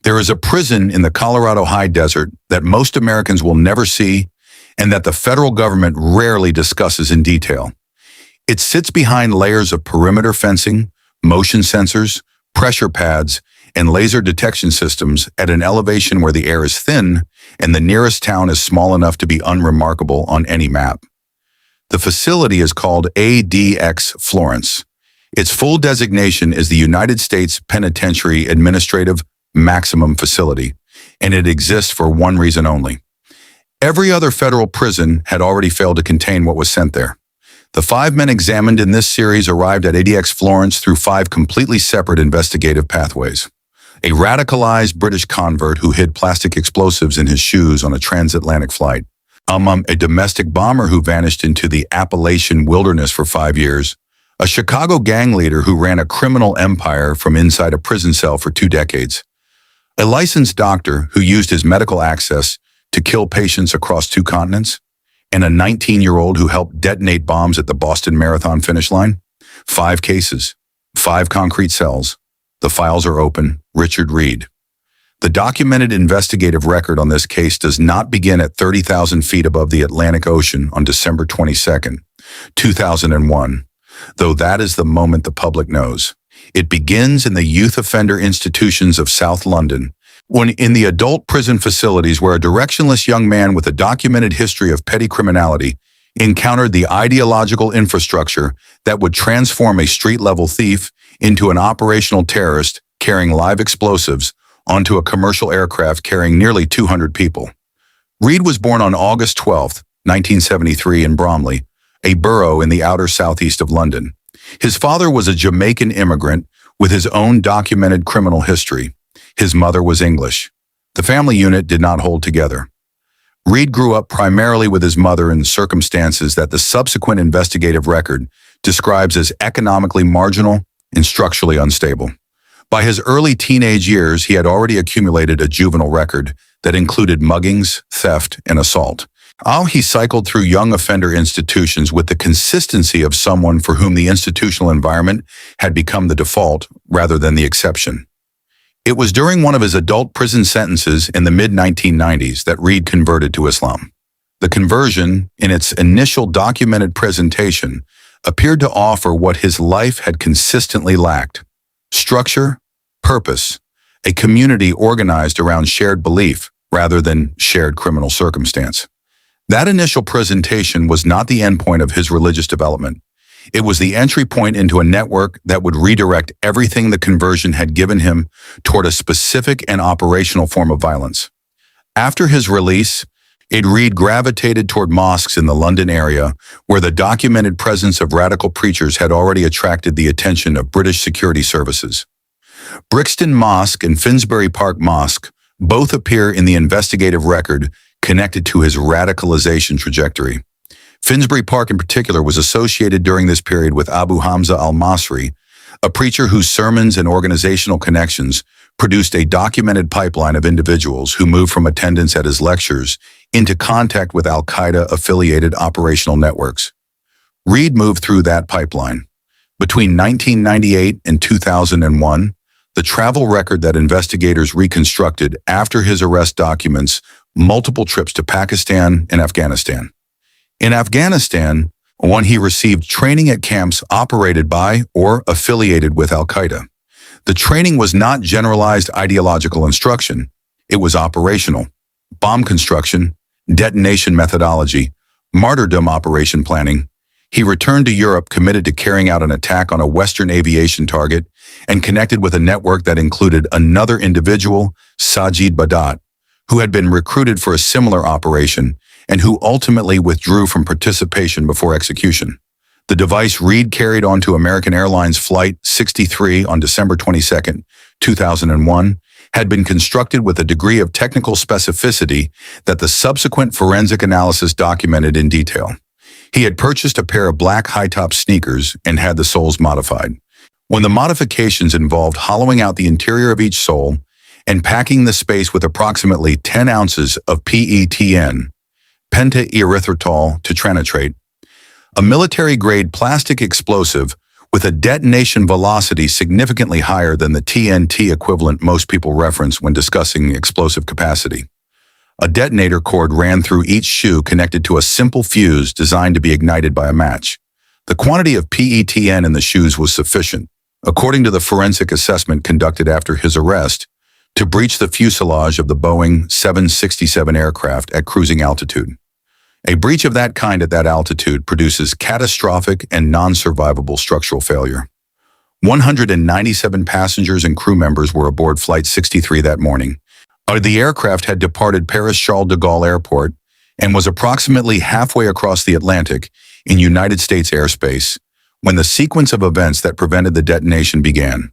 There is a prison in the Colorado high desert that most Americans will never see and that the federal government rarely discusses in detail. It sits behind layers of perimeter fencing, motion sensors, pressure pads, and laser detection systems at an elevation where the air is thin and the nearest town is small enough to be unremarkable on any map. The facility is called ADX Florence. Its full designation is the United States Penitentiary Administrative Maximum Facility, and it exists for one reason only. Every other federal prison had already failed to contain what was sent there. The 5 men examined in this series arrived at ADX Florence through 5 completely separate investigative pathways. A radicalized British convert who hid plastic explosives in his shoes on a transatlantic flight. A domestic bomber who vanished into the Appalachian wilderness for 5 years. A Chicago gang leader who ran a criminal empire from inside a prison cell for 2 decades. A licensed doctor who used his medical access to kill patients across 2 continents. And a 19-year-old who helped detonate bombs at the Boston Marathon finish line. 5 cases, 5 concrete cells. The files are open. Richard Reed. The documented investigative record on this case does not begin at 30,000 feet above the Atlantic Ocean on December 22, 2001, though that is the moment the public knows. It begins in the youth offender institutions of South London, when in the adult prison facilities where a directionless young man with a documented history of petty criminality encountered the ideological infrastructure that would transform a street-level thief into an operational terrorist carrying live explosives onto a commercial aircraft carrying nearly 200 people. Reed was born on August 12, 1973 in Bromley, a borough in the outer southeast of London. His father was a Jamaican immigrant with his own documented criminal history. His mother was English. The family unit did not hold together. Reed grew up primarily with his mother in circumstances that the subsequent investigative record describes as economically marginal and structurally unstable. By his early teenage years, he had already accumulated a juvenile record that included muggings, theft, and assault. He cycled through young offender institutions with the consistency of someone for whom the institutional environment had become the default rather than the exception. It was during one of his adult prison sentences in the mid-1990s that Reed converted to Islam. The conversion, in its initial documented presentation, appeared to offer what his life had consistently lacked: structure, purpose, a community organized around shared belief rather than shared criminal circumstance. That initial presentation was not the endpoint of his religious development. It was the entry point into a network that would redirect everything the conversion had given him toward a specific and operational form of violence. After his release, Reed gravitated toward mosques in the London area, where the documented presence of radical preachers had already attracted the attention of British security services. Brixton Mosque and Finsbury Park Mosque both appear in the investigative record connected to his radicalization trajectory. Finsbury Park in particular was associated during this period with Abu Hamza al-Masri, a preacher whose sermons and organizational connections produced a documented pipeline of individuals who moved from attendance at his lectures into contact with al-Qaeda-affiliated operational networks. Reed moved through that pipeline. Between 1998 and 2001, the travel record that investigators reconstructed after his arrest documents multiple trips to Pakistan and Afghanistan. In Afghanistan, he received training at camps operated by or affiliated with al-Qaeda. The training was not generalized ideological instruction. It was operational: bomb construction, detonation methodology, martyrdom operation planning. He returned to Europe committed to carrying out an attack on a Western aviation target and connected with a network that included another individual, Sajid Badat, who had been recruited for a similar operation and who ultimately withdrew from participation before execution. The device Reed carried onto American Airlines Flight 63 on December 22, 2001, had been constructed with a degree of technical specificity that the subsequent forensic analysis documented in detail. He had purchased a pair of black high-top sneakers and had the soles modified. When the modifications involved hollowing out the interior of each sole and packing the space with approximately 10 ounces of PETN, pentaerythritol tetranitrate, a military-grade plastic explosive with a detonation velocity significantly higher than the TNT equivalent most people reference when discussing explosive capacity. A detonator cord ran through each shoe connected to a simple fuse designed to be ignited by a match. The quantity of PETN in the shoes was sufficient, according to the forensic assessment conducted after his arrest, to breach the fuselage of the Boeing 767 aircraft at cruising altitude. A breach of that kind at that altitude produces catastrophic and non-survivable structural failure. 197 passengers and crew members were aboard Flight 63 that morning. The aircraft had departed Paris-Charles de Gaulle Airport and was approximately halfway across the Atlantic in United States airspace when the sequence of events that prevented the detonation began.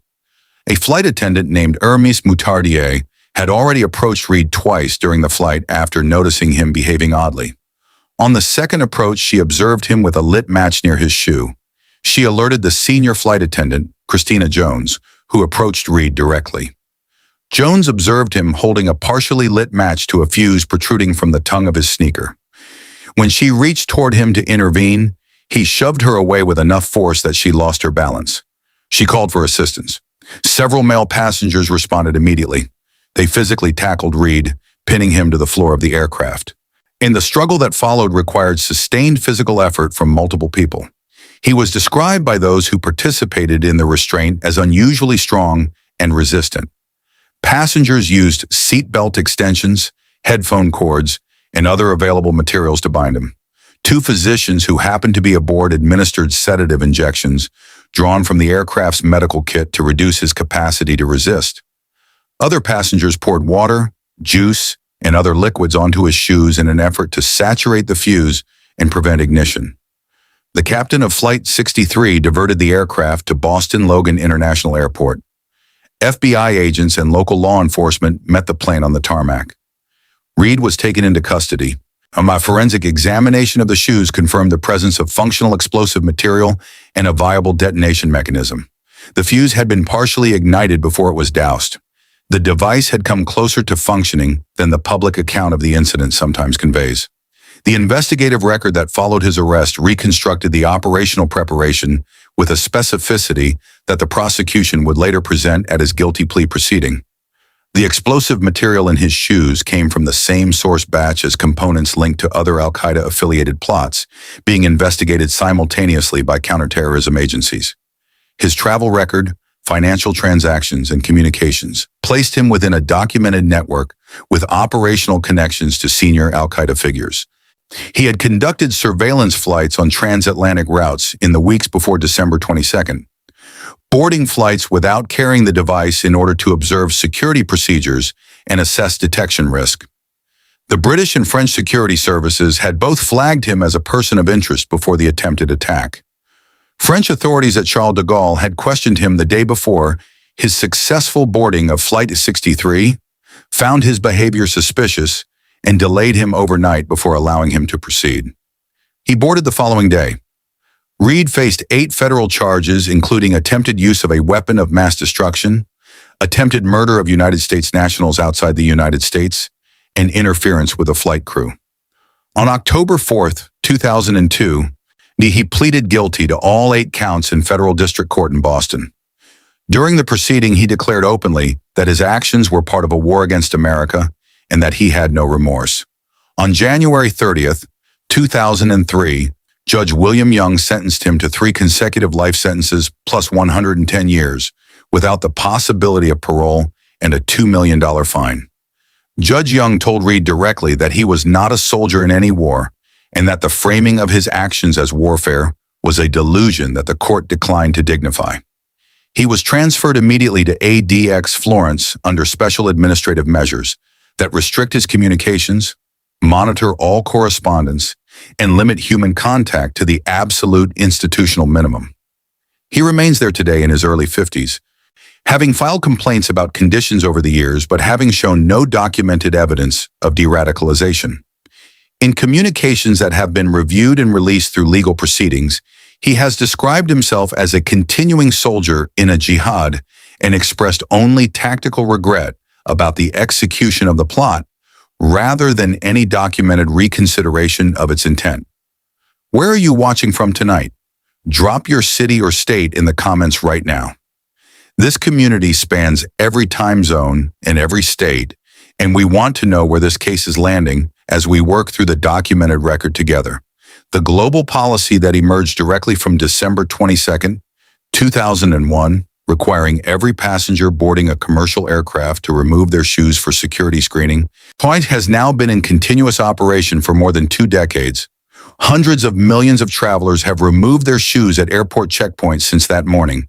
A flight attendant named Hermes Moutardier had already approached Reed twice during the flight after noticing him behaving oddly. On the second approach, she observed him with a lit match near his shoe. She alerted the senior flight attendant, Christina Jones, who approached Reed directly. Jones observed him holding a partially lit match to a fuse protruding from the tongue of his sneaker. When she reached toward him to intervene, he shoved her away with enough force that she lost her balance. She called for assistance. Several male passengers responded immediately. They physically tackled Reed, pinning him to the floor of the aircraft. And the struggle that followed required sustained physical effort from multiple people. He was described by those who participated in the restraint as unusually strong and resistant. Passengers used seatbelt extensions, headphone cords, and other available materials to bind him. Two physicians who happened to be aboard administered sedative injections drawn from the aircraft's medical kit to reduce his capacity to resist. Other passengers poured water, juice, and other liquids onto his shoes in an effort to saturate the fuse and prevent ignition. The captain of Flight 63 diverted the aircraft to Boston Logan International Airport. FBI agents and local law enforcement met the plane on the tarmac. Reed was taken into custody. My forensic examination of the shoes confirmed the presence of functional explosive material and a viable detonation mechanism. The fuse had been partially ignited before it was doused. The device had come closer to functioning than the public account of the incident sometimes conveys. The investigative record that followed his arrest reconstructed the operational preparation with a specificity that the prosecution would later present at his guilty plea proceeding. The explosive material in his shoes came from the same source batch as components linked to other al-Qaeda-affiliated plots, being investigated simultaneously by counterterrorism agencies. His travel record, financial transactions, and communications placed him within a documented network with operational connections to senior al-Qaeda figures. He had conducted surveillance flights on transatlantic routes in the weeks before December 22nd, boarding flights without carrying the device in order to observe security procedures and assess detection risk. The British and French security services had both flagged him as a person of interest before the attempted attack. French authorities at Charles de Gaulle had questioned him the day before his successful boarding of Flight 63, found his behavior suspicious, and delayed him overnight before allowing him to proceed. He boarded the following day. Reed faced 8 federal charges, including attempted use of a weapon of mass destruction, attempted murder of United States nationals outside the United States, and interference with a flight crew. On October 4, 2002, he pleaded guilty to all 8 counts in federal district court in Boston. During the proceeding, he declared openly that his actions were part of a war against America and that he had no remorse. On January 30th, 2003, Judge William Young sentenced him to 3 consecutive life sentences plus 110 years without the possibility of parole and a $2 million fine. Judge Young told Reed directly that he was not a soldier in any war and that the framing of his actions as warfare was a delusion that the court declined to dignify. He was transferred immediately to ADX Florence under special administrative measures that restrict his communications, monitor all correspondence, and limit human contact to the absolute institutional minimum. He remains there today in his early 50s, having filed complaints about conditions over the years but having shown no documented evidence of de-radicalization. In communications that have been reviewed and released through legal proceedings, he has described himself as a continuing soldier in a jihad and expressed only tactical regret about the execution of the plot, rather than any documented reconsideration of its intent. Where are you watching from tonight? Drop your city or state in the comments right now. This community spans every time zone and every state, and we want to know where this case is landing as we work through the documented record together. The global policy that emerged directly from December 22nd, 2001, requiring every passenger boarding a commercial aircraft to remove their shoes for security screening, has now been in continuous operation for more than 2 decades. Hundreds of millions of travelers have removed their shoes at airport checkpoints since that morning.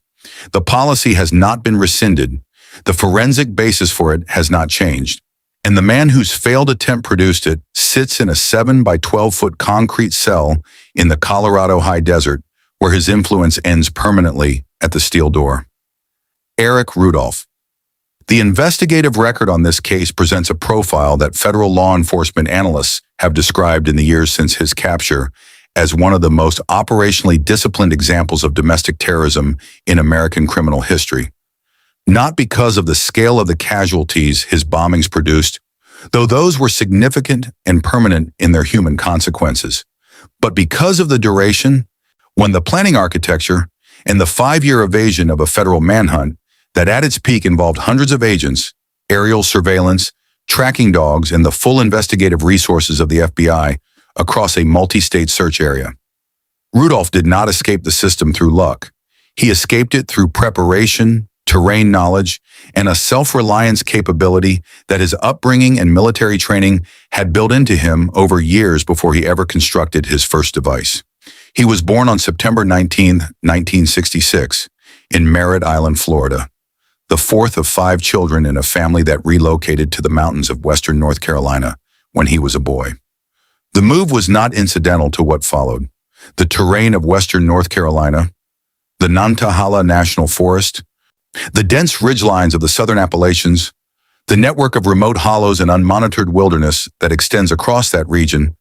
The policy has not been rescinded. The forensic basis for it has not changed. And the man whose failed attempt produced it sits in a 7 by 12-foot concrete cell in the Colorado high desert, where his influence ends permanently at the steel door. Eric Rudolph. The investigative record on this case presents a profile that federal law enforcement analysts have described in the years since his capture as one of the most operationally disciplined examples of domestic terrorism in American criminal history. Not because of the scale of the casualties his bombings produced, though those were significant and permanent in their human consequences, but because of the duration, when the planning architecture and the 5-year evasion of a federal manhunt that at its peak involved hundreds of agents, aerial surveillance, tracking dogs, and the full investigative resources of the FBI across a multi-state search area. Rudolph did not escape the system through luck. He escaped it through preparation, terrain knowledge, and a self-reliance capability that his upbringing and military training had built into him over years before he ever constructed his first device. He was born on September 19, 1966, in Merritt Island, Florida, the fourth of 5 children in a family that relocated to the mountains of western North Carolina when he was a boy. The move was not incidental to what followed. The terrain of western North Carolina, the Nantahala National Forest, the dense ridgelines of the southern Appalachians, the network of remote hollows and unmonitored wilderness that extends across that region,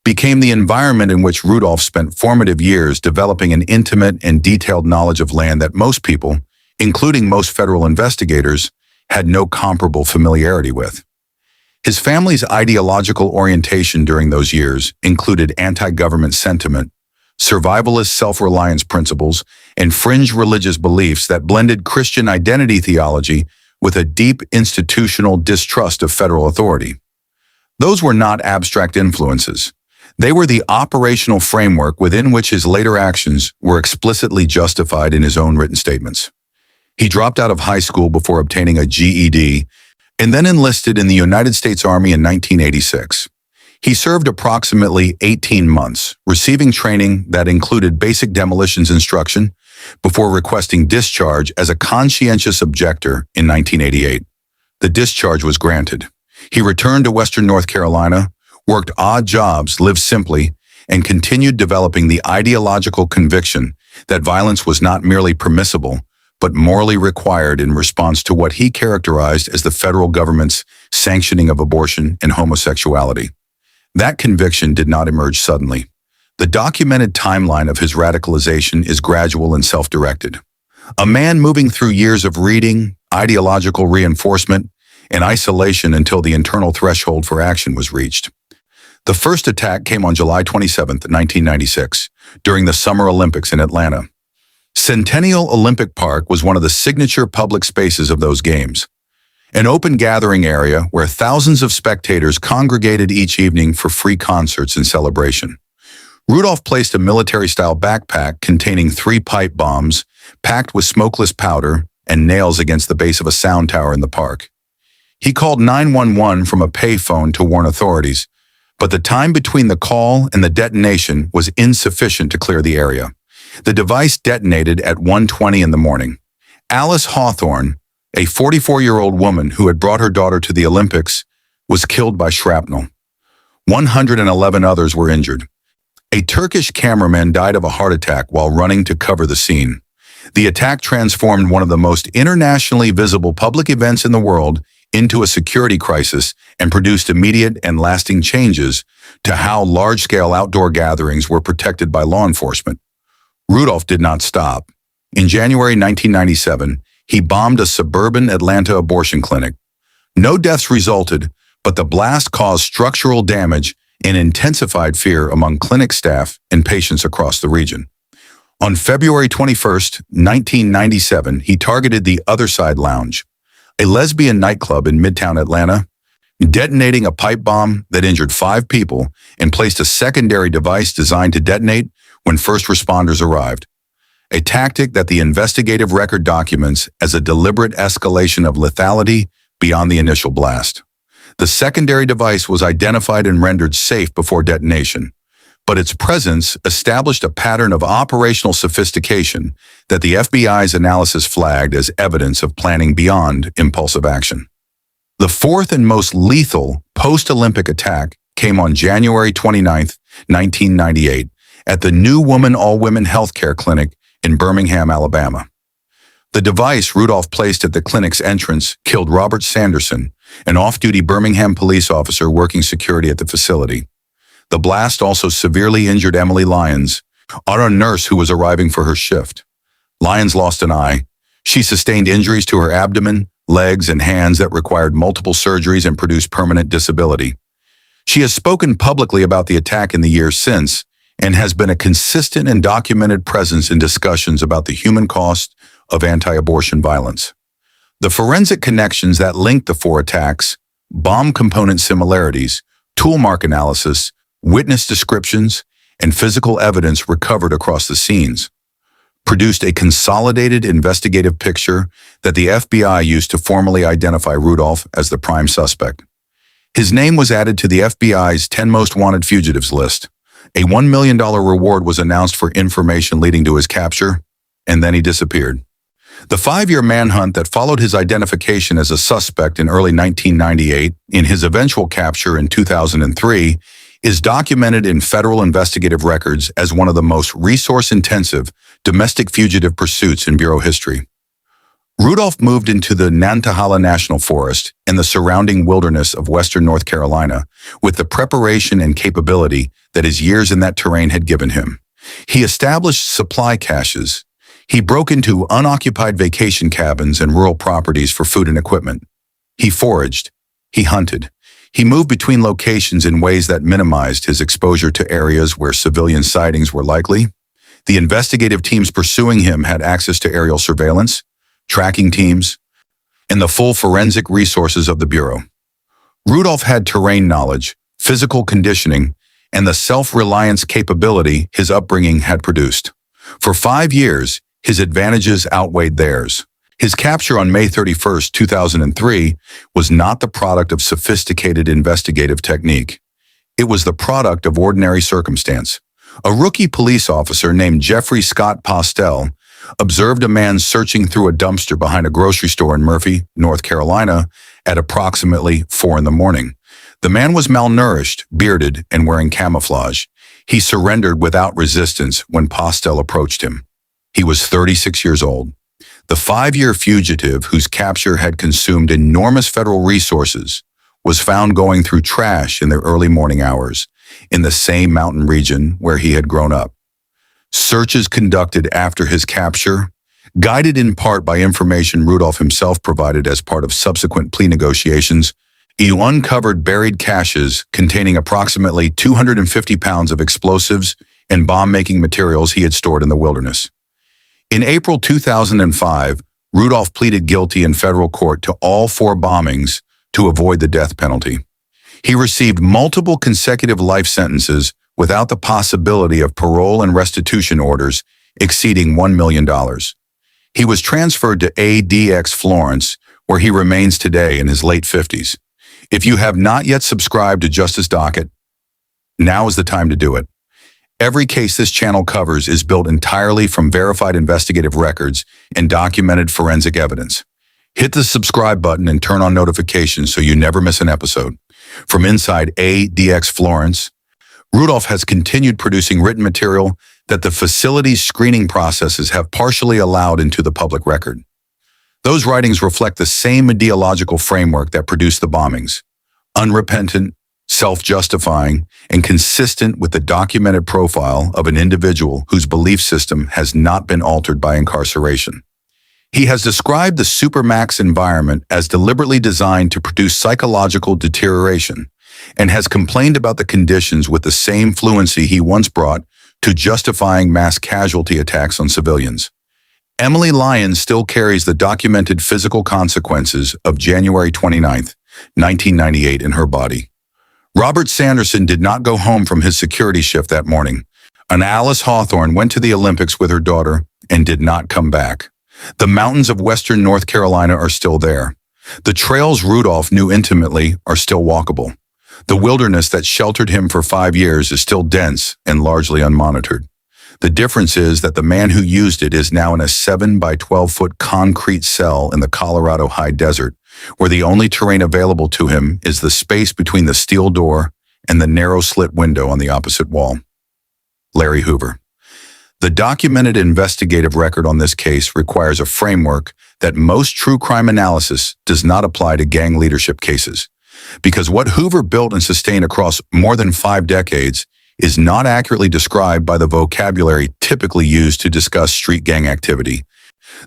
became the environment in which Rudolph spent formative years developing an intimate and detailed knowledge of land that most people, including most federal investigators, had no comparable familiarity with. His family's ideological orientation during those years included anti-government sentiment, survivalist self-reliance principles, and fringe religious beliefs that blended Christian identity theology with a deep institutional distrust of federal authority. Those were not abstract influences. They were the operational framework within which his later actions were explicitly justified in his own written statements. He dropped out of high school before obtaining a GED and then enlisted in the United States Army in 1986. He served approximately 18 months, receiving training that included basic demolitions instruction before requesting discharge as a conscientious objector in 1988. The discharge was granted. He returned to Western North Carolina, worked odd jobs, lived simply, and continued developing the ideological conviction that violence was not merely permissible, but morally required in response to what he characterized as the federal government's sanctioning of abortion and homosexuality. That conviction did not emerge suddenly. The documented timeline of his radicalization is gradual and self-directed. A man moving through years of reading, ideological reinforcement, and isolation until the internal threshold for action was reached. The first attack came on July 27, 1996, during the Summer Olympics in Atlanta. Centennial Olympic Park was one of the signature public spaces of those games, an open gathering area where thousands of spectators congregated each evening for free concerts and celebration. Rudolph placed a military-style backpack containing 3 pipe bombs, packed with smokeless powder and nails against the base of a sound tower in the park. He called 911 from a payphone to warn authorities, but the time between the call and the detonation was insufficient to clear the area. The device detonated at 1:20 in the morning. Alice Hawthorne, a 44-year-old woman who had brought her daughter to the Olympics, was killed by shrapnel. 111 others were injured. A Turkish cameraman died of a heart attack while running to cover the scene. The attack transformed one of the most internationally visible public events in the world into a security crisis and produced immediate and lasting changes to how large-scale outdoor gatherings were protected by law enforcement. Rudolph did not stop. In January 1997, he bombed a suburban Atlanta abortion clinic. No deaths resulted, but the blast caused structural damage and intensified fear among clinic staff and patients across the region. On February 21st, 1997, he targeted the Other Side Lounge, a lesbian nightclub in Midtown Atlanta, detonating a pipe bomb that injured 5 people and placed a secondary device designed to detonate when first responders arrived, a tactic that the investigative record documents as a deliberate escalation of lethality beyond the initial blast. The secondary device was identified and rendered safe before detonation, but its presence established a pattern of operational sophistication that the FBI's analysis flagged as evidence of planning beyond impulsive action. The fourth and most lethal post-Olympic attack came on January 29, 1998, at the New Woman All-Women Healthcare Clinic in Birmingham, Alabama. The device Rudolph placed at the clinic's entrance killed Robert Sanderson, an off-duty Birmingham police officer working security at the facility. The blast also severely injured Emily Lyons, a nurse who was arriving for her shift. Lyons lost an eye. She sustained injuries to her abdomen, legs, and hands that required multiple surgeries and produced permanent disability. She has spoken publicly about the attack in the years since and has been a consistent and documented presence in discussions about the human cost of anti-abortion violence. The forensic connections that linked the 4 attacks, bomb component similarities, tool mark analysis, witness descriptions, and physical evidence recovered across the scenes, produced a consolidated investigative picture that the FBI used to formally identify Rudolph as the prime suspect. His name was added to the FBI's 10 Most Wanted Fugitives list. A $1 million reward was announced for information leading to his capture, and then he disappeared. The 5-year manhunt that followed his identification as a suspect in early 1998 in his eventual capture in 2003 is documented in federal investigative records as one of the most resource-intensive domestic fugitive pursuits in Bureau history. Rudolph moved into the Nantahala National Forest and the surrounding wilderness of western North Carolina with the preparation and capability that his years in that terrain had given him. He established supply caches. He broke into unoccupied vacation cabins and rural properties for food and equipment. He foraged. He hunted. He moved between locations in ways that minimized his exposure to areas where civilian sightings were likely. The investigative teams pursuing him had access to aerial surveillance, tracking teams, and the full forensic resources of the Bureau. Rudolph had terrain knowledge, physical conditioning, and the self-reliance capability his upbringing had produced. For 5 years, his advantages outweighed theirs. His capture on May 31, 2003, was not the product of sophisticated investigative technique. It was the product of ordinary circumstance. A rookie police officer named Jeffrey Scott Postel observed a man searching through a dumpster behind a grocery store in Murphy, North Carolina, at approximately 4 a.m. The man was malnourished, bearded, and wearing camouflage. He surrendered without resistance when Postel approached him. He was 36 years old. The 5-year fugitive, whose capture had consumed enormous federal resources, was found going through trash in the early morning hours in the same mountain region where he had grown up. Searches conducted after his capture, guided in part by information Rudolph himself provided as part of subsequent plea negotiations, he uncovered buried caches containing approximately 250 pounds of explosives and bomb-making materials he had stored in the wilderness. In April 2005, Rudolph pleaded guilty in federal court to all 4 bombings to avoid the death penalty. He received multiple consecutive life sentences without the possibility of parole and restitution orders exceeding $1 million. He was transferred to ADX Florence, where he remains today in his late 50s. If you have not yet subscribed to Justice Docket, now is the time to do it. Every case this channel covers is built entirely from verified investigative records and documented forensic evidence. Hit the subscribe button and turn on notifications so you never miss an episode. From inside ADX Florence, Rudolph has continued producing written material that the facility's screening processes have partially allowed into the public record. Those writings reflect the same ideological framework that produced the bombings: unrepentant, self-justifying, and consistent with the documented profile of an individual whose belief system has not been altered by incarceration. He has described the supermax environment as deliberately designed to produce psychological deterioration and has complained about the conditions with the same fluency he once brought to justifying mass casualty attacks on civilians. Emily Lyons still carries the documented physical consequences of January 29, 1998 in her body. Robert Sanderson did not go home from his security shift that morning. And Alice Hawthorne went to the Olympics with her daughter and did not come back. The mountains of western North Carolina are still there. The trails Rudolph knew intimately are still walkable. The wilderness that sheltered him for 5 years is still dense and largely unmonitored. The difference is that the man who used it is now in a 7 by 12-foot concrete cell in the Colorado high desert, where the only terrain available to him is the space between the steel door and the narrow slit window on the opposite wall. Larry Hoover. The documented investigative record on this case requires a framework that most true crime analysis does not apply to gang leadership cases, because what Hoover built and sustained across more than 5 decades is not accurately described by the vocabulary typically used to discuss street gang activity.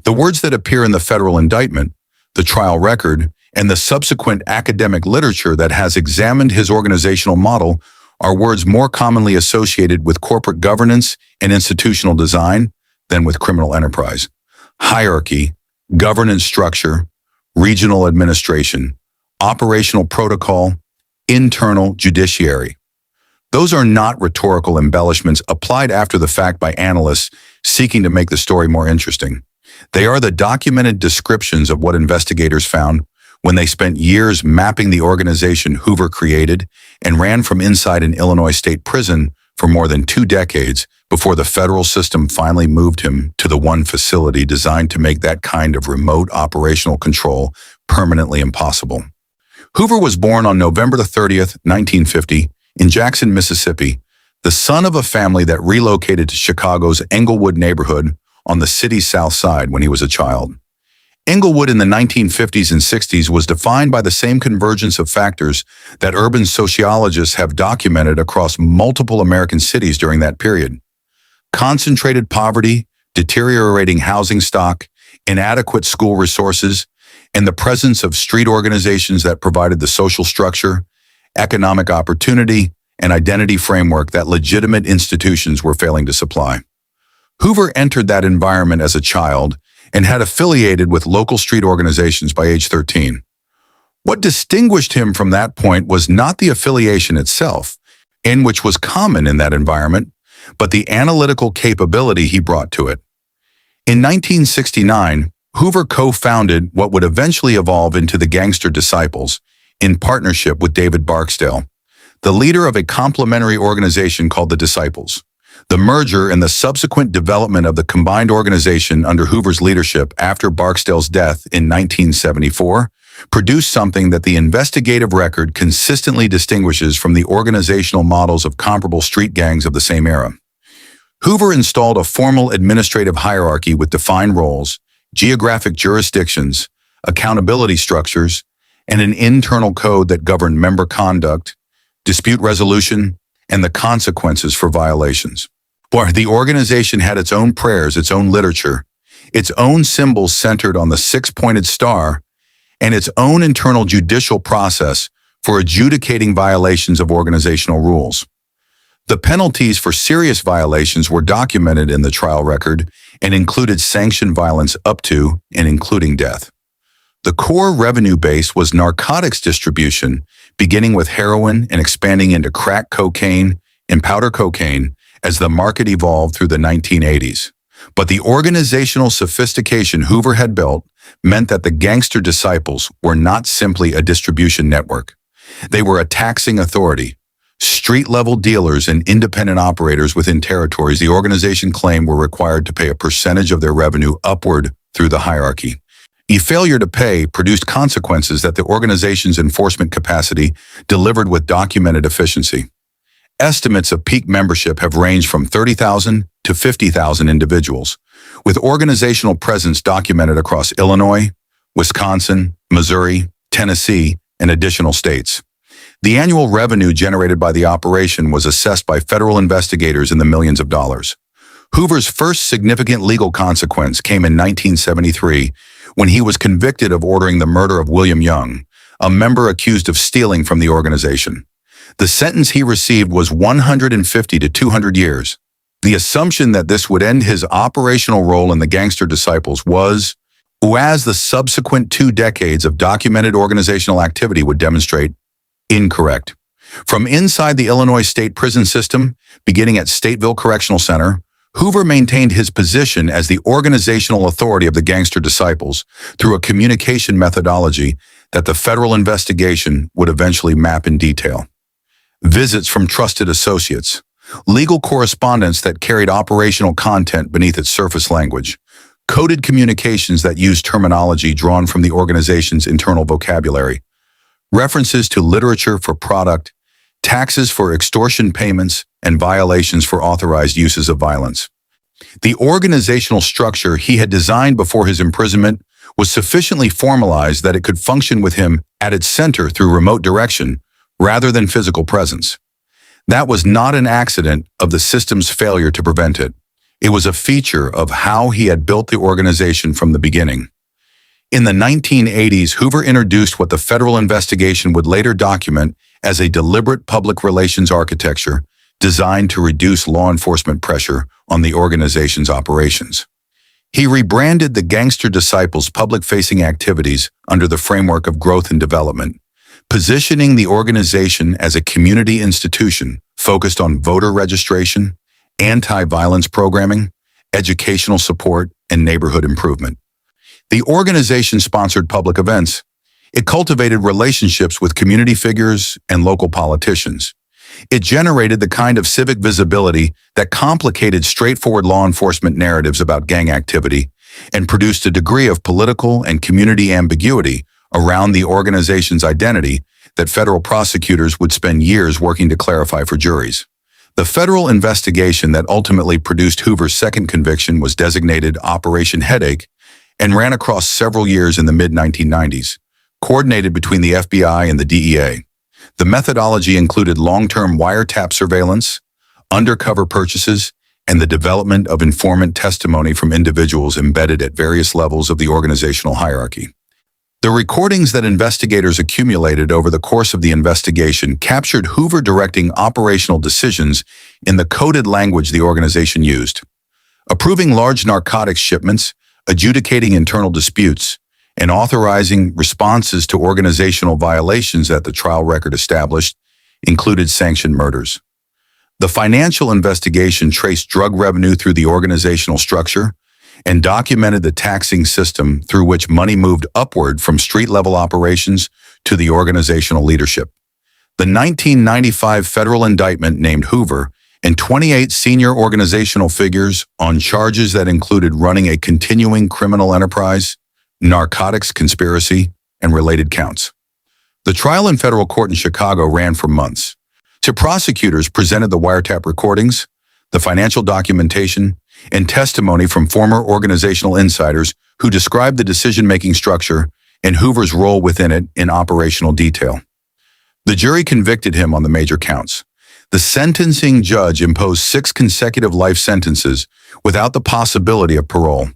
The words that appear in the federal indictment, the trial record, and the subsequent academic literature that has examined his organizational model are words more commonly associated with corporate governance and institutional design than with criminal enterprise. Hierarchy, governance structure, regional administration, operational protocol, internal judiciary. Those are not rhetorical embellishments applied after the fact by analysts seeking to make the story more interesting. They are the documented descriptions of what investigators found when they spent years mapping the organization Hoover created and ran from inside an Illinois state prison for more than 2 decades before the federal system finally moved him to the one facility designed to make that kind of remote operational control permanently impossible. Hoover was born on November 30th, 1950, in Jackson, Mississippi, the son of a family that relocated to Chicago's Englewood neighborhood on the city's south side when he was a child. Englewood in the 1950s and 60s was defined by the same convergence of factors that urban sociologists have documented across multiple American cities during that period. Concentrated poverty, deteriorating housing stock, inadequate school resources, and the presence of street organizations that provided the social structure, economic opportunity, and identity framework that legitimate institutions were failing to supply. Hoover entered that environment as a child and had affiliated with local street organizations by age 13. What distinguished him from that point was not the affiliation itself, and which was common in that environment, but the analytical capability he brought to it. In 1969, Hoover co-founded what would eventually evolve into the Gangster Disciples, in partnership with David Barksdale, the leader of a complementary organization called the Disciples. The merger and the subsequent development of the combined organization under Hoover's leadership after Barksdale's death in 1974 produced something that the investigative record consistently distinguishes from the organizational models of comparable street gangs of the same era. Hoover installed a formal administrative hierarchy with defined roles, geographic jurisdictions, accountability structures, and an internal code that governed member conduct, dispute resolution, and the consequences for violations. Or the organization had its own prayers, its own literature, its own symbols centered on the 6-pointed star, and its own internal judicial process for adjudicating violations of organizational rules. The penalties for serious violations were documented in the trial record and included sanctioned violence up to and including death. The core revenue base was narcotics distribution, beginning with heroin and expanding into crack cocaine and powder cocaine as the market evolved through the 1980s. But the organizational sophistication Hoover had built meant that the Gangster Disciples were not simply a distribution network. They were a taxing authority. Street-level dealers and independent operators within territories the organization claimed were required to pay a percentage of their revenue upward through the hierarchy. A failure to pay produced consequences that the organization's enforcement capacity delivered with documented efficiency. Estimates of peak membership have ranged from 30,000 to 50,000 individuals, with organizational presence documented across Illinois, Wisconsin, Missouri, Tennessee, and additional states. The annual revenue generated by the operation was assessed by federal investigators in the millions of dollars. Hoover's first significant legal consequence came in 1973 when he was convicted of ordering the murder of William Young, a member accused of stealing from the organization. The sentence he received was 150 to 200 years. The assumption that this would end his operational role in the Gangster Disciples was, as the subsequent 2 decades of documented organizational activity would demonstrate, incorrect. From inside the Illinois state prison system, beginning at Stateville Correctional Center, Hoover maintained his position as the organizational authority of the Gangster Disciples through a communication methodology that the federal investigation would eventually map in detail. Visits from trusted associates, legal correspondence that carried operational content beneath its surface language, coded communications that used terminology drawn from the organization's internal vocabulary, references to literature for product, taxes for extortion payments, and violations for authorized uses of violence. The organizational structure he had designed before his imprisonment was sufficiently formalized that it could function with him at its center through remote direction rather than physical presence. That was not an accident of the system's failure to prevent it. It was a feature of how he had built the organization from the beginning. In the 1980s, Hoover introduced what the federal investigation would later document as a deliberate public relations architecture designed to reduce law enforcement pressure on the organization's operations. He rebranded the Gangster Disciples' public-facing activities under the framework of growth and development, positioning the organization as a community institution focused on voter registration, anti-violence programming, educational support, and neighborhood improvement. The organization sponsored public events. It cultivated relationships with community figures and local politicians. It generated the kind of civic visibility that complicated straightforward law enforcement narratives about gang activity and produced a degree of political and community ambiguity around the organization's identity that federal prosecutors would spend years working to clarify for juries. The federal investigation that ultimately produced Hoover's second conviction was designated Operation Headache and ran across several years in the mid-1990s, coordinated between the FBI and the DEA. The methodology included long-term wiretap surveillance, undercover purchases, and the development of informant testimony from individuals embedded at various levels of the organizational hierarchy. The recordings that investigators accumulated over the course of the investigation captured Hoover directing operational decisions in the coded language the organization used, approving large narcotics shipments, adjudicating internal disputes, and authorizing responses to organizational violations that the trial record established included sanctioned murders. The financial investigation traced drug revenue through the organizational structure and documented the taxing system through which money moved upward from street-level operations to the organizational leadership. The 1995 federal indictment named Hoover and 28 senior organizational figures on charges that included running a continuing criminal enterprise, narcotics conspiracy, and related counts. The trial in federal court in Chicago ran for months. To prosecutors presented the wiretap recordings, the financial documentation, and testimony from former organizational insiders who described the decision-making structure and Hoover's role within it in operational detail. The jury convicted him on the major counts. The sentencing judge imposed 6 consecutive life sentences without the possibility of parole.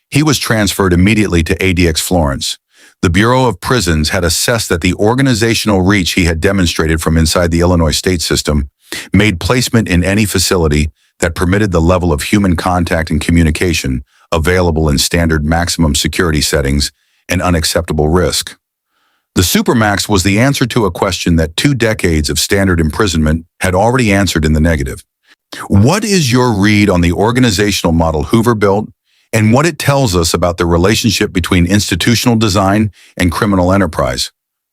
He was transferred immediately to ADX Florence. The Bureau of Prisons had assessed that the organizational reach he had demonstrated from inside the Illinois state system made placement in any facility that permitted the level of human contact and communication available in standard maximum security settings an unacceptable risk. The Supermax was the answer to a question that 2 decades of standard imprisonment had already answered in the negative. What is your read on the organizational model Hoover built and what it tells us about the relationship between institutional design and criminal enterprise?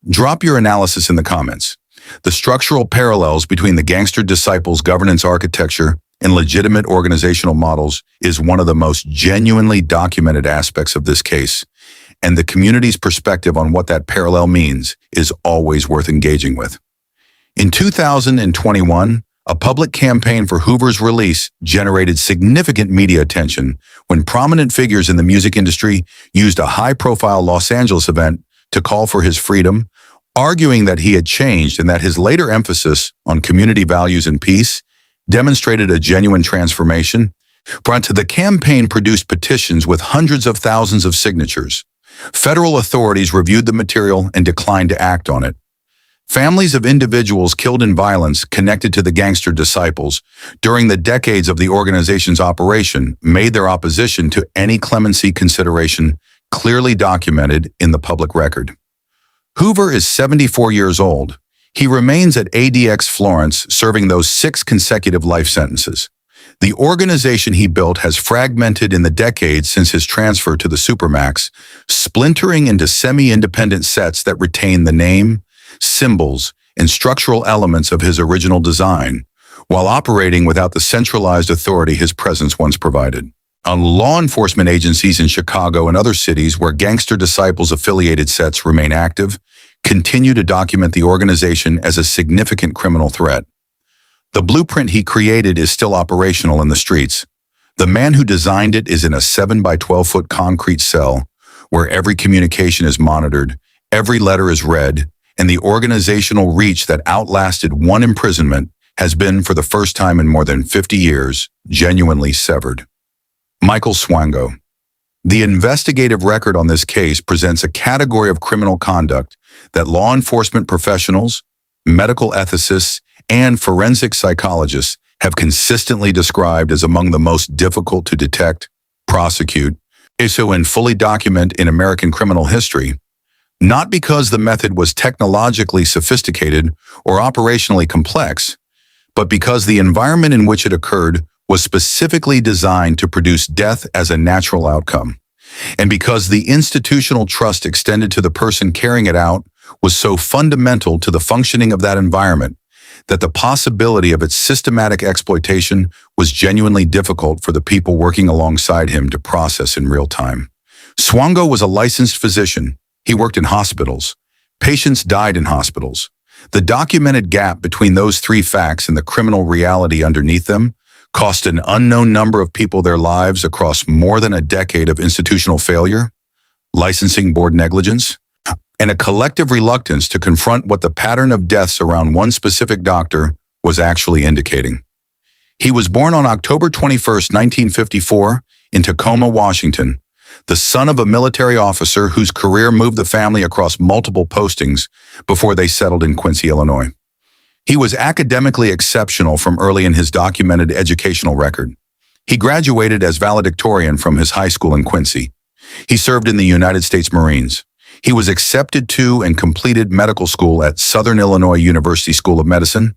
Drop your analysis in the comments. The structural parallels between the Gangster Disciples' governance architecture and legitimate organizational models is one of the most genuinely documented aspects of this case, and the community's perspective on what that parallel means is always worth engaging with. In 2021, a public campaign for Hoover's release generated significant media attention when prominent figures in the music industry used a high-profile Los Angeles event to call for his freedom, arguing that he had changed and that his later emphasis on community values and peace demonstrated a genuine transformation. The campaign produced petitions with hundreds of thousands of signatures. Federal authorities reviewed the material and declined to act on it. Families of individuals killed in violence connected to the gangster disciples during the decades of the organization's operation made their opposition to any clemency consideration clearly documented in the public record. Hoover is 74 years old. He remains at ADX Florence, serving those 6 consecutive life sentences. The organization he built has fragmented in the decades since his transfer to the Supermax, splintering into semi-independent sets that retain the name, symbols, and structural elements of his original design, while operating without the centralized authority his presence once provided. Law enforcement agencies in Chicago and other cities where Gangster Disciples affiliated sets remain active continue to document the organization as a significant criminal threat. The blueprint he created is still operational in the streets. The man who designed it is in a 7 by 12-foot concrete cell where every communication is monitored, every letter is read, and the organizational reach that outlasted one imprisonment has been, for the first time in more than 50 years, genuinely severed. Michael Swango. The investigative record on this case presents a category of criminal conduct that law enforcement professionals, medical ethicists, and forensic psychologists have consistently described as among the most difficult to detect, prosecute, issue, and fully document in American criminal history, not because the method was technologically sophisticated or operationally complex, but because the environment in which it occurred was specifically designed to produce death as a natural outcome, and because the institutional trust extended to the person carrying it out was so fundamental to the functioning of that environment that the possibility of its systematic exploitation was genuinely difficult for the people working alongside him to process in real time. Swango was a licensed physician. He worked in hospitals. Patients died in hospitals. The documented gap between those 3 facts and the criminal reality underneath them cost an unknown number of people their lives across more than a decade of institutional failure, licensing board negligence, and a collective reluctance to confront what the pattern of deaths around one specific doctor was actually indicating. He was born on October 21, 1954, in Tacoma, Washington, the son of a military officer whose career moved the family across multiple postings before they settled in Quincy, Illinois. He was academically exceptional from early in his documented educational record. He graduated as valedictorian from his high school in Quincy. He served in the United States Marines. He was accepted to and completed medical school at Southern Illinois University School of Medicine,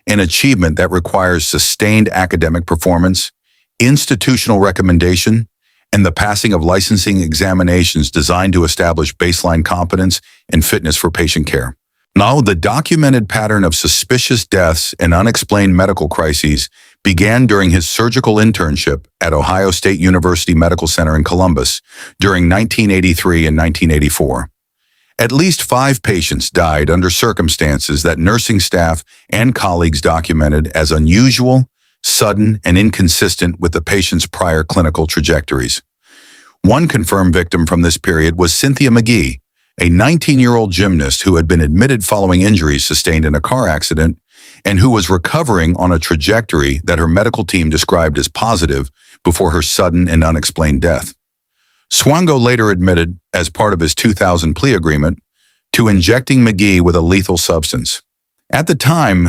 an achievement that requires sustained academic performance, institutional recommendation, and the passing of licensing examinations designed to establish baseline competence and fitness for patient care. Now, the documented pattern of suspicious deaths and unexplained medical crises began during his surgical internship at Ohio State University Medical Center in Columbus during 1983 and 1984. At least 5 patients died under circumstances that nursing staff and colleagues documented as unusual, sudden, and inconsistent with the patient's prior clinical trajectories. One confirmed victim from this period was Cynthia McGee, a 19-year-old gymnast who had been admitted following injuries sustained in a car accident and who was recovering on a trajectory that her medical team described as positive before her sudden and unexplained death. Swango later admitted, as part of his 2000 plea agreement, to injecting McGee with a lethal substance. At the time,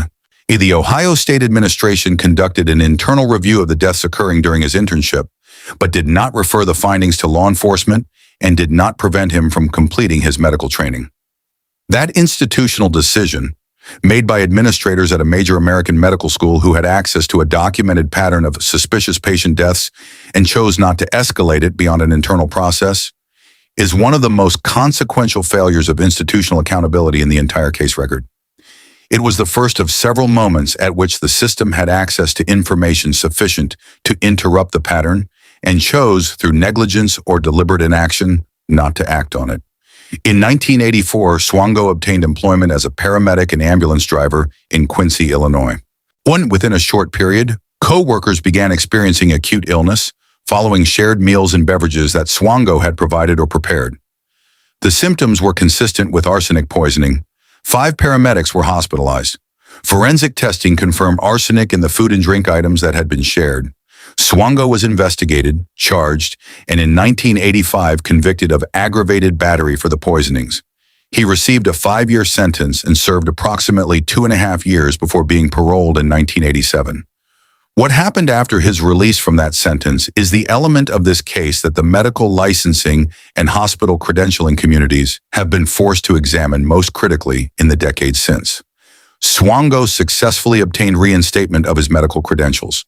the Ohio State administration conducted an internal review of the deaths occurring during his internship, but did not refer the findings to law enforcement and did not prevent him from completing his medical training. That institutional decision, made by administrators at a major American medical school who had access to a documented pattern of suspicious patient deaths and chose not to escalate it beyond an internal process, is one of the most consequential failures of institutional accountability in the entire case record. It was the first of several moments at which the system had access to information sufficient to interrupt the pattern and chose, through negligence or deliberate inaction, not to act on it. In 1984, Swango obtained employment as a paramedic and ambulance driver in Quincy, Illinois. Within a short period, co-workers began experiencing acute illness following shared meals and beverages that Swango had provided or prepared. The symptoms were consistent with arsenic poisoning. 5 paramedics were hospitalized. Forensic testing confirmed arsenic in the food and drink items that had been shared. Swango was investigated, charged, and in 1985 convicted of aggravated battery for the poisonings. He received a 5-year sentence and served approximately 2.5 years before being paroled in 1987. What happened after his release from that sentence is the element of this case that the medical licensing and hospital credentialing communities have been forced to examine most critically in the decades since. Swango successfully obtained reinstatement of his medical credentials.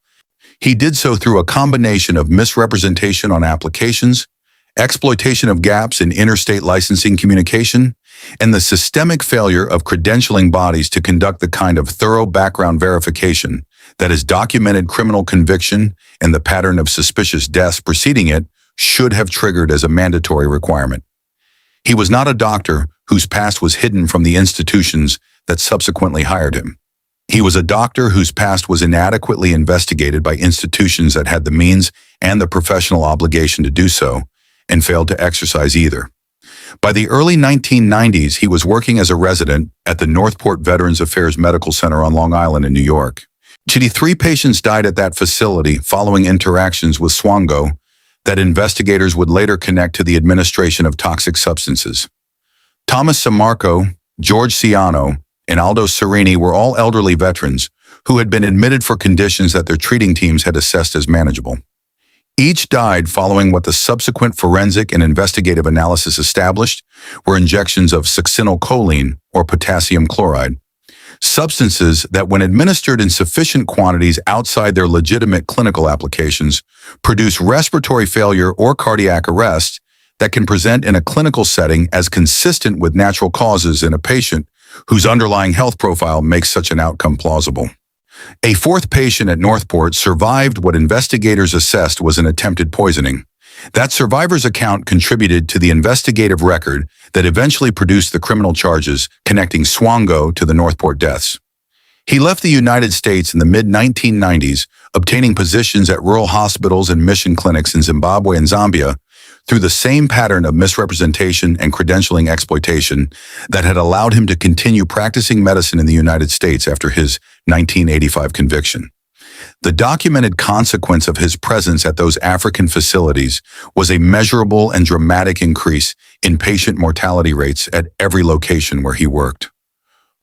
He did so through a combination of misrepresentation on applications, exploitation of gaps in interstate licensing communication, and the systemic failure of credentialing bodies to conduct the kind of thorough background verification that his documented criminal conviction and the pattern of suspicious deaths preceding it should have triggered as a mandatory requirement. He was not a doctor whose past was hidden from the institutions that subsequently hired him. He was a doctor whose past was inadequately investigated by institutions that had the means and the professional obligation to do so, and failed to exercise either. By the early 1990s, he was working as a resident at the Northport Veterans Affairs Medical Center on Long Island in New York. 3 patients died at that facility following interactions with Swango that investigators would later connect to the administration of toxic substances. Thomas Samarco, George Ciano, and Aldo Serini were all elderly veterans who had been admitted for conditions that their treating teams had assessed as manageable. Each died following what the subsequent forensic and investigative analysis established were injections of succinylcholine or potassium chloride, substances that, when administered in sufficient quantities outside their legitimate clinical applications, produce respiratory failure or cardiac arrest that can present in a clinical setting as consistent with natural causes in a patient whose underlying health profile makes such an outcome plausible. A 4th patient at Northport survived what investigators assessed was an attempted poisoning. That survivor's account contributed to the investigative record that eventually produced the criminal charges connecting Swango to the Northport deaths. He left the United States in the mid-1990s, obtaining positions at rural hospitals and mission clinics in Zimbabwe and Zambia through the same pattern of misrepresentation and credentialing exploitation that had allowed him to continue practicing medicine in the United States after his 1985 conviction. The documented consequence of his presence at those African facilities was a measurable and dramatic increase in patient mortality rates at every location where he worked.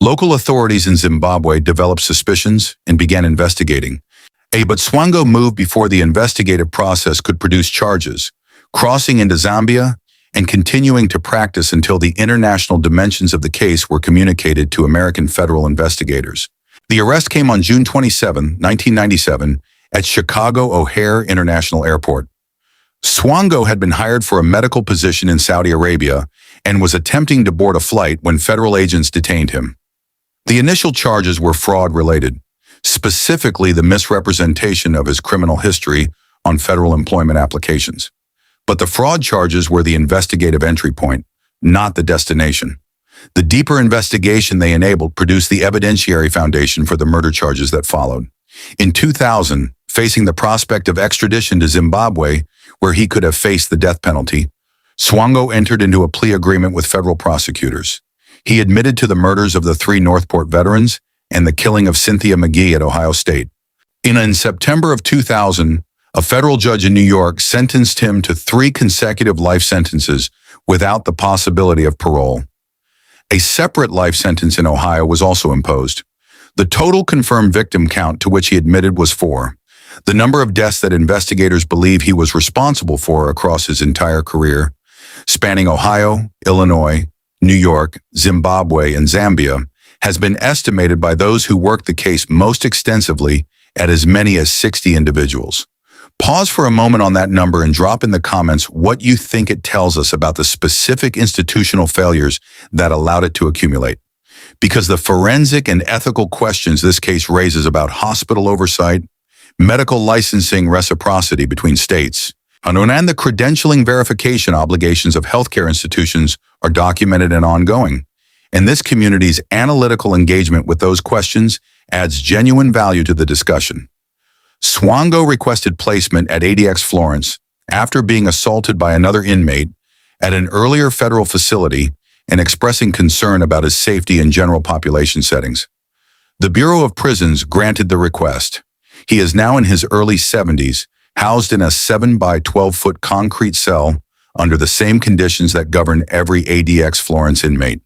Local authorities in Zimbabwe developed suspicions and began investigating. But Swango moved before the investigative process could produce charges, crossing into Zambia and continuing to practice until the international dimensions of the case were communicated to American federal investigators. The arrest came on June 27, 1997, at Chicago O'Hare International Airport. Swango had been hired for a medical position in Saudi Arabia and was attempting to board a flight when federal agents detained him. The initial charges were fraud-related, specifically the misrepresentation of his criminal history on federal employment applications. But the fraud charges were the investigative entry point, not the destination. The deeper investigation they enabled produced the evidentiary foundation for the murder charges that followed. In 2000, facing the prospect of extradition to Zimbabwe, where he could have faced the death penalty, Swango entered into a plea agreement with federal prosecutors. He admitted to the murders of the 3 Northport veterans and the killing of Cynthia McGee at Ohio State. In September of 2000, a federal judge in New York sentenced him to 3 consecutive life sentences without the possibility of parole. A separate life sentence in Ohio was also imposed. The total confirmed victim count to which he admitted was 4, the number of deaths that investigators believe he was responsible for across his entire career, spanning Ohio, Illinois, New York, Zimbabwe, and Zambia, has been estimated by those who worked the case most extensively at as many as 60 individuals. Pause for a moment on that number and drop in the comments what you think it tells us about the specific institutional failures that allowed it to accumulate. Because the forensic and ethical questions this case raises about hospital oversight, medical licensing reciprocity between states, and the credentialing verification obligations of healthcare institutions are documented and ongoing. And this community's analytical engagement with those questions adds genuine value to the discussion. Swango requested placement at ADX Florence after being assaulted by another inmate at an earlier federal facility and expressing concern about his safety in general population settings. The Bureau of Prisons granted the request. He is now in his early 70s, housed in a 7 by 12-foot concrete cell under the same conditions that govern every ADX Florence inmate.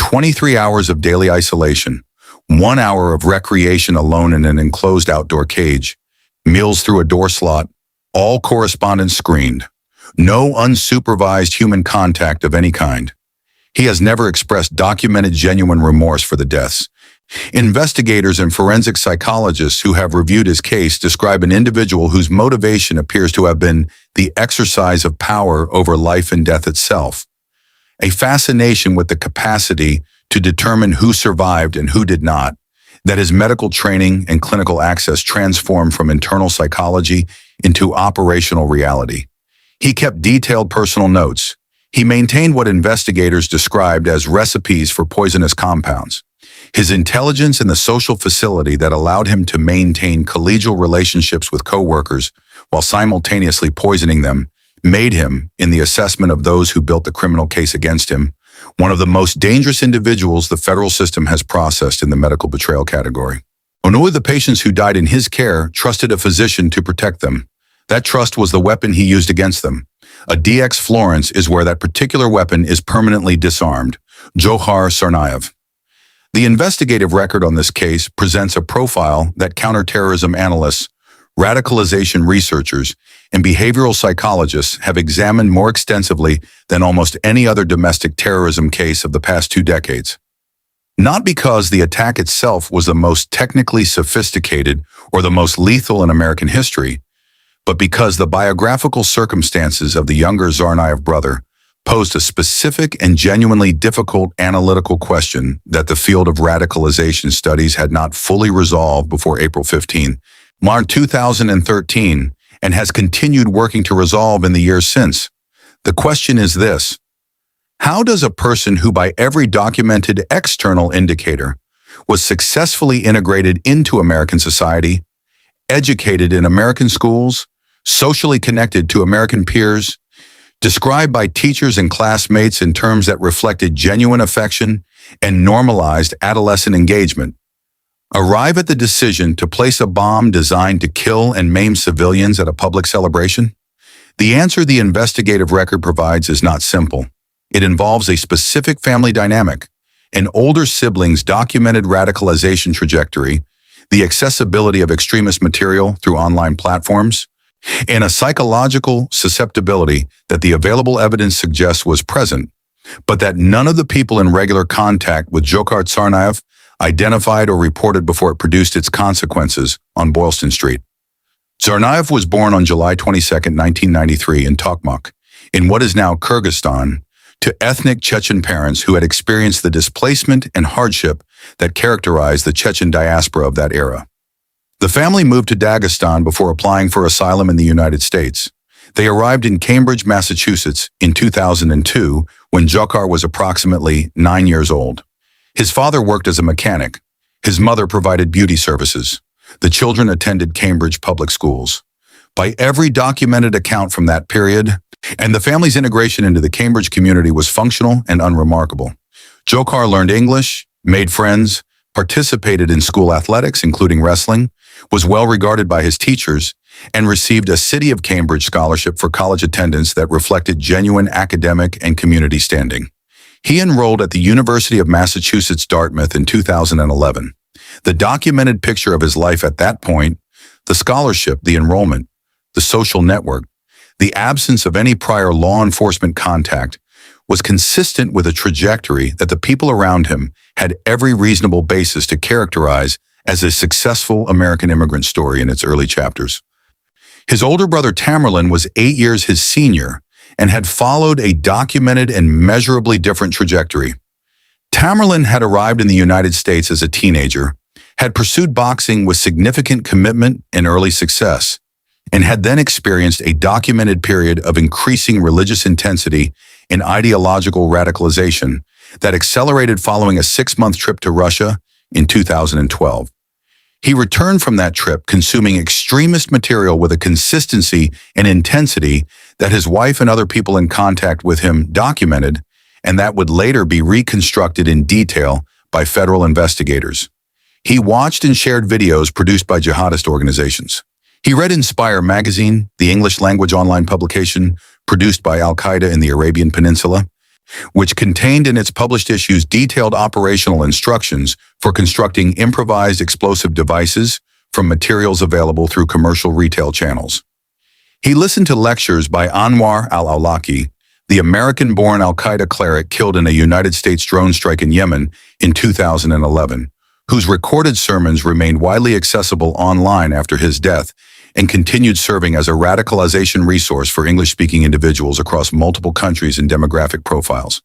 23 hours of daily isolation, 1 hour of recreation alone in an enclosed outdoor cage, meals through a door slot, all correspondence screened. No unsupervised human contact of any kind. He has never expressed documented genuine remorse for the deaths. Investigators and forensic psychologists who have reviewed his case describe an individual whose motivation appears to have been the exercise of power over life and death itself. A fascination with the capacity to determine who survived and who did not, that his medical training and clinical access transformed from internal psychology into operational reality. He kept detailed personal notes. He maintained what investigators described as recipes for poisonous compounds. His intelligence and the social facility that allowed him to maintain collegial relationships with coworkers while simultaneously poisoning them made him, in the assessment of those who built the criminal case against him, one of the most dangerous individuals the federal system has processed in the medical betrayal category. Only the patients who died in his care trusted a physician to protect them. That trust was the weapon he used against them. ADX Florence is where that particular weapon is permanently disarmed. Dzhokhar Tsarnaev. The investigative record on this case presents a profile that counterterrorism analysts, radicalization researchers, and behavioral psychologists have examined more extensively than almost any other domestic terrorism case of the past 2 decades. Not because the attack itself was the most technically sophisticated or the most lethal in American history, but because the biographical circumstances of the younger Tsarnaev brother posed a specific and genuinely difficult analytical question that the field of radicalization studies had not fully resolved before April 15, March 2013, and has continued working to resolve in the years since. The question is this: how does a person who by every documented external indicator was successfully integrated into American society, educated in American schools, socially connected to American peers, described by teachers and classmates in terms that reflected genuine affection and normalized adolescent engagement, arrive at the decision to place a bomb designed to kill and maim civilians at a public celebration? The answer the investigative record provides is not simple. It involves a specific family dynamic, an older sibling's documented radicalization trajectory, the accessibility of extremist material through online platforms, and a psychological susceptibility that the available evidence suggests was present, but that none of the people in regular contact with Dzhokhar Tsarnaev identified or reported before it produced its consequences on Boylston Street. Tsarnaev was born on July 22, 1993 in Tokmak, in what is now Kyrgyzstan, to ethnic Chechen parents who had experienced the displacement and hardship that characterized the Chechen diaspora of that era. The family moved to Dagestan before applying for asylum in the United States. They arrived in Cambridge, Massachusetts in 2002 when Dzhokhar was approximately 9 years old. His father worked as a mechanic. His mother provided beauty services. The children attended Cambridge public schools. By every documented account from that period, and the family's integration into the Cambridge community was functional and unremarkable. Dzhokhar learned English, made friends, participated in school athletics, including wrestling, was well regarded by his teachers, and received a City of Cambridge scholarship for college attendance that reflected genuine academic and community standing. He enrolled at the University of Massachusetts Dartmouth in 2011. The documented picture of his life at that point, the scholarship, the enrollment, the social network, the absence of any prior law enforcement contact, was consistent with a trajectory that the people around him had every reasonable basis to characterize as a successful American immigrant story in its early chapters. His older brother Tamerlan was 8 years his senior and had followed a documented and measurably different trajectory. Tamerlan had arrived in the United States as a teenager, had pursued boxing with significant commitment and early success, and had then experienced a documented period of increasing religious intensity and ideological radicalization that accelerated following a 6-month trip to Russia in 2012. He returned from that trip consuming extremist material with a consistency and intensity that his wife and other people in contact with him documented, and that would later be reconstructed in detail by federal investigators. He watched and shared videos produced by jihadist organizations. He read Inspire magazine, the English-language online publication produced by Al-Qaeda in the Arabian Peninsula. which contained in its published issues detailed operational instructions for constructing improvised explosive devices from materials available through commercial retail channels. He listened to lectures by Anwar al-Awlaki, the American-born al-Qaeda cleric killed in a United States drone strike in Yemen in 2011, whose recorded sermons remained widely accessible online after his death and continued serving as a radicalization resource for English-speaking individuals across multiple countries and demographic profiles.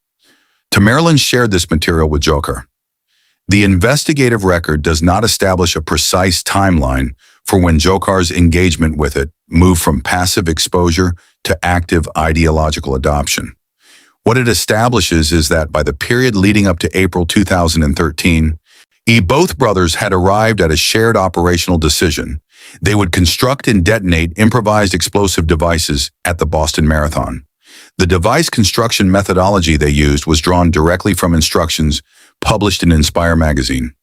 Tamerlan shared this material with Dzhokhar. The investigative record does not establish a precise timeline for when Dzhokhar's engagement with it moved from passive exposure to active ideological adoption. What it establishes is that by the period leading up to April 2013, both brothers had arrived at a shared operational decision. They would construct and detonate improvised explosive devices at the Boston Marathon. The device construction methodology they used was drawn directly from instructions published in Inspire magazine.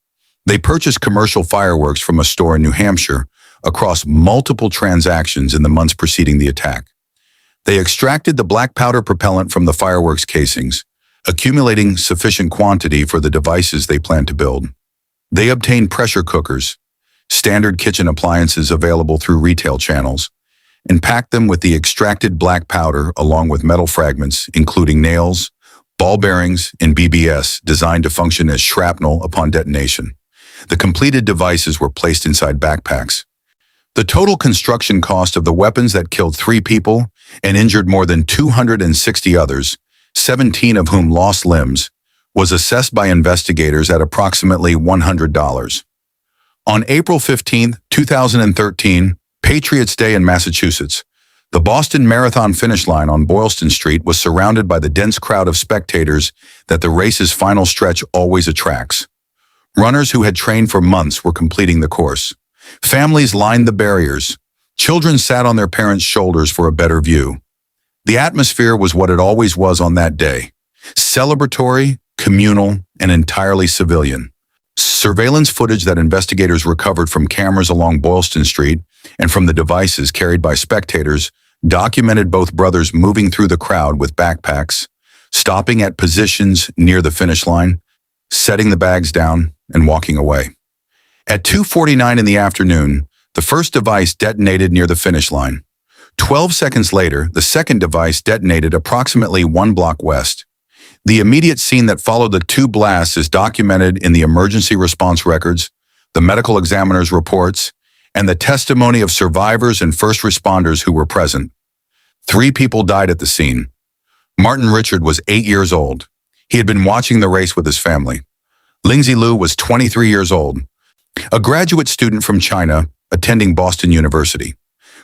They purchased commercial fireworks from a store in New Hampshire across multiple transactions in the months preceding the attack. They extracted the black powder propellant from the fireworks casings, accumulating sufficient quantity for the devices they planned to build. They obtained pressure cookers, standard kitchen appliances available through retail channels, and packed them with the extracted black powder along with metal fragments, including nails, ball bearings, and BBS designed to function as shrapnel upon detonation. The completed devices were placed inside backpacks. The total construction cost of the weapons that killed 3 people and injured more than 260 others, 17 of whom lost limbs, was assessed by investigators at approximately $100. On April 15, 2013, Patriots' Day in Massachusetts, the Boston Marathon finish line on Boylston Street was surrounded by the dense crowd of spectators that the race's final stretch always attracts. Runners who had trained for months were completing the course. Families lined the barriers. Children sat on their parents' shoulders for a better view. The atmosphere was what it always was on that day: celebratory, communal, and entirely civilian. Surveillance footage that investigators recovered from cameras along Boylston Street and from the devices carried by spectators documented both brothers moving through the crowd with backpacks, stopping at positions near the finish line, setting the bags down, and walking away. At 2:49 in the afternoon, the first device detonated near the finish line. 12 seconds later, the second device detonated approximately 1 block west. The immediate scene that followed the 2 blasts is documented in the emergency response records, the medical examiner's reports, and the testimony of survivors and first responders who were present. 3 people died at the scene. Martin Richard was 8 years old. He had been watching the race with his family. Lingzi Lu was 23 years old, a graduate student from China attending Boston University.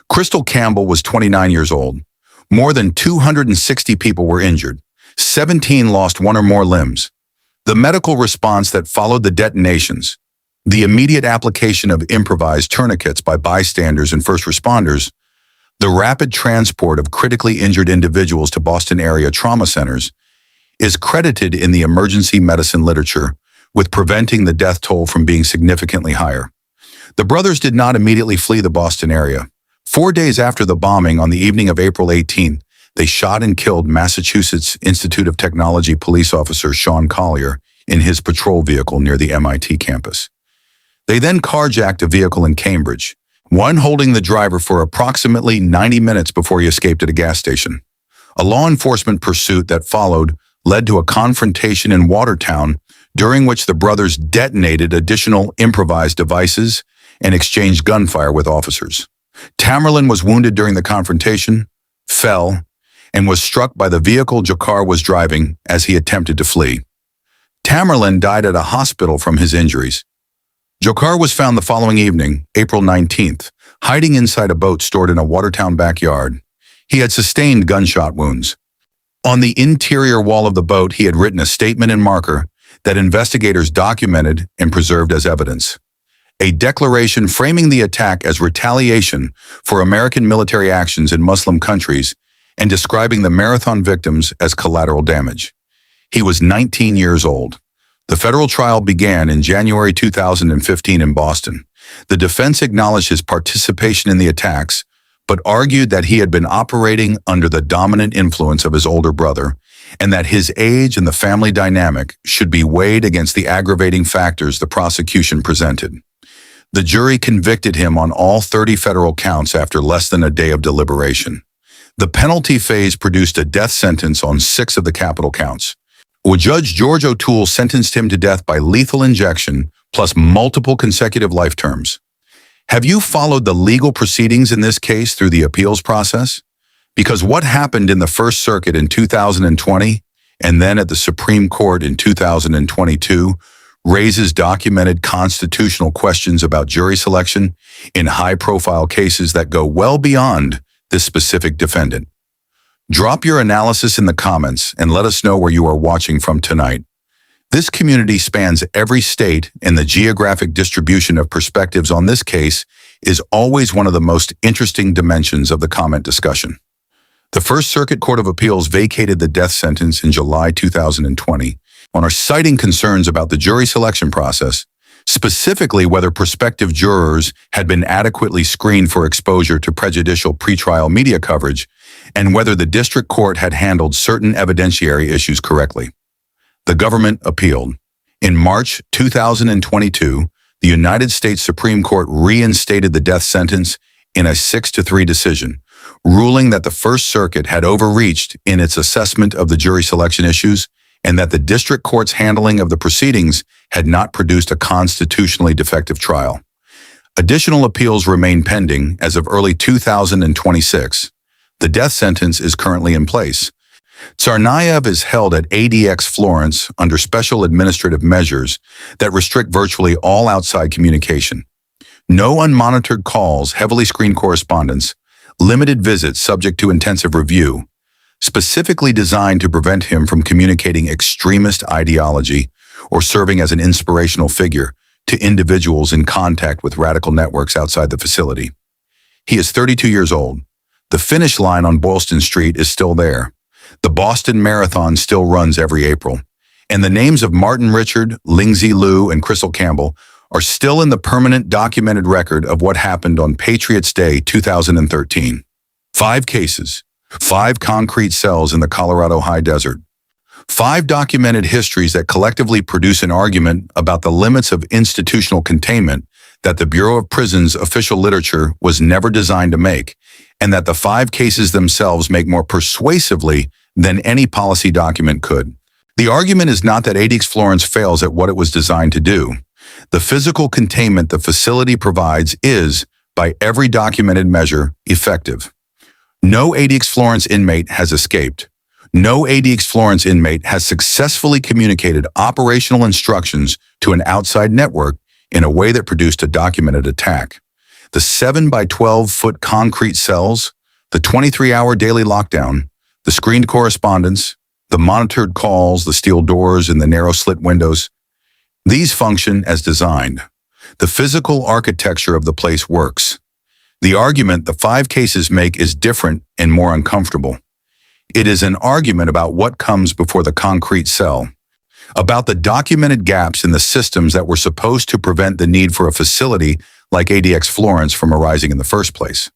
Crystal Campbell was 29 years old. More than 260 people were injured. 17 lost 1 or more limbs. The medical response that followed the detonations, the immediate application of improvised tourniquets by bystanders and first responders, the rapid transport of critically injured individuals to Boston area trauma centers, is credited in the emergency medicine literature with preventing the death toll from being significantly higher. The brothers did not immediately flee the Boston area. 4 days after the bombing on the evening of April 18, they shot and killed Massachusetts Institute of Technology police officer Sean Collier in his patrol vehicle near the MIT campus. They then carjacked a vehicle in Cambridge, one holding the driver for approximately 90 minutes before he escaped at a gas station. A law enforcement pursuit that followed led to a confrontation in Watertown, during which the brothers detonated additional improvised devices and exchanged gunfire with officers. Tamerlan was wounded during the confrontation, fell, and was struck by the vehicle Dzhokhar was driving as he attempted to flee. Tamerlan died at a hospital from his injuries. Dzhokhar was found the following evening, April 19th, hiding inside a boat stored in a Watertown backyard. He had sustained gunshot wounds. On the interior wall of the boat, he had written a statement in marker that investigators documented and preserved as evidence. A declaration framing the attack as retaliation for American military actions in Muslim countries and describing the marathon victims as collateral damage. He was 19 years old. The federal trial began in January 2015 in Boston. The defense acknowledged his participation in the attacks, but argued that he had been operating under the dominant influence of his older brother and that his age and the family dynamic should be weighed against the aggravating factors the prosecution presented. The jury convicted him on all 30 federal counts after less than a day of deliberation. The penalty phase produced a death sentence on 6 of the capital counts. Judge George O'Toole sentenced him to death by lethal injection plus multiple consecutive life terms. Have you followed the legal proceedings in this case through the appeals process? Because what happened in the First Circuit in 2020 and then at the Supreme Court in 2022 raises documented constitutional questions about jury selection in high-profile cases that go well beyond this specific defendant. Drop your analysis in the comments and let us know where you are watching from tonight. This community spans every state, and the geographic distribution of perspectives on this case is always one of the most interesting dimensions of the comment discussion. The First Circuit Court of Appeals vacated the death sentence in July 2020 on citing concerns about the jury selection process, specifically whether prospective jurors had been adequately screened for exposure to prejudicial pretrial media coverage, and whether the district court had handled certain evidentiary issues correctly. The government appealed. In March 2022, the United States Supreme Court reinstated the death sentence in a 6-3 decision, ruling that the First Circuit had overreached in its assessment of the jury selection issues and that the district court's handling of the proceedings had not produced a constitutionally defective trial. Additional appeals remain pending as of early 2026. The death sentence is currently in place. Tsarnaev is held at ADX Florence under special administrative measures that restrict virtually all outside communication. No unmonitored calls, heavily screened correspondence, limited visits subject to intensive review, specifically designed to prevent him from communicating extremist ideology or serving as an inspirational figure to individuals in contact with radical networks outside the facility. He is 32 years old. The finish line on Boylston Street is still there. The Boston Marathon still runs every April. And the names of Martin Richard, Lingzi Liu, and Crystal Campbell are still in the permanent documented record of what happened on Patriots Day 2013. 5 cases, 5 concrete cells in the Colorado high desert, 5 documented histories that collectively produce an argument about the limits of institutional containment that the Bureau of Prisons official literature was never designed to make, and that the 5 cases themselves make more persuasively than any policy document could. The argument is not that ADX Florence fails at what it was designed to do. The physical containment the facility provides is, by every documented measure, effective. No ADX Florence inmate has escaped. No ADX Florence inmate has successfully communicated operational instructions to an outside network in a way that produced a documented attack. The 7 by 12-foot concrete cells, the 23-hour daily lockdown, the screened correspondence, the monitored calls, the steel doors, and the narrow slit windows, these function as designed. The physical architecture of the place works. The argument the 5 cases make is different and more uncomfortable. It is an argument about what comes before the concrete cell, about the documented gaps in the systems that were supposed to prevent the need for a facility like ADX Florence from arising in the first place,